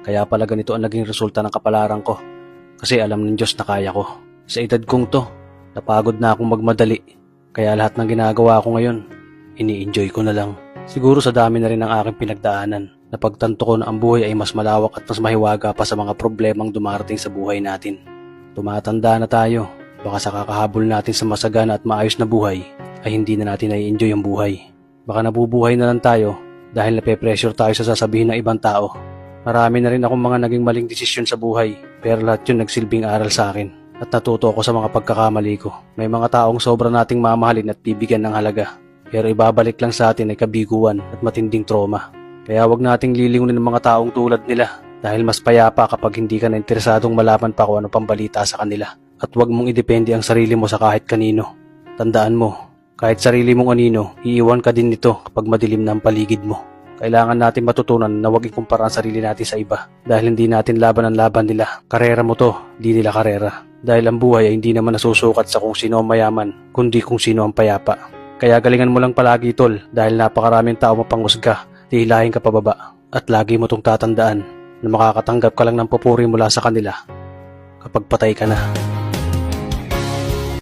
Kaya pala ganito ang naging resulta ng kapalaran ko. Kasi alam ng Diyos na kaya ko. Sa edad kong to, napagod na akong magmadali. Kaya lahat ng ginagawa ko ngayon, ini-enjoy ko na lang. Siguro sa dami na rin ng aking pinagdaanan, napagtanto ko na ang buhay ay mas malawak at mas mahiwaga pa sa mga problemang dumarating sa buhay natin. Tumatanda na tayo, baka sa kakahabol natin sa masagana at maayos na buhay, ay hindi na natin nai-enjoy ang buhay. Baka nabubuhay na lang tayo dahil nape-pressure tayo sa sasabihin ng ibang tao. Marami na rin akong mga naging maling desisyon sa buhay, pero lahat yun nagsilbing aral sa akin. At natuto ako sa mga pagkakamali ko. May mga taong sobra nating mamahalin at bibigyan ng halaga, pero ibabalik lang sa atin ay kabiguan at matinding trauma. Kaya wag nating lilingunin ng mga taong tulad nila, dahil mas payapa kapag hindi ka na interesadong malaman pa kung ano pang balita sa kanila. At wag mong idepende ang sarili mo sa kahit kanino. Tandaan mo, kahit sarili mong anino, iiwan ka din nito kapag madilim na ang paligid mo. Kailangan natin matutunan na huwag ikumpara ang sarili natin sa iba, dahil hindi natin laban ang laban nila. Karera mo to, di nila karera. Dahil ang buhay ay hindi naman nasusukat sa kung sino ang mayaman, kundi kung sino ang payapa. Kaya galingan mo lang palagi, tol, dahil napakaraming tao mapanghusga, hihilahin ka pababa. At lagi mo tong tatandaan na makakatanggap ka lang ng papuri mula sa kanila kapag patay ka na.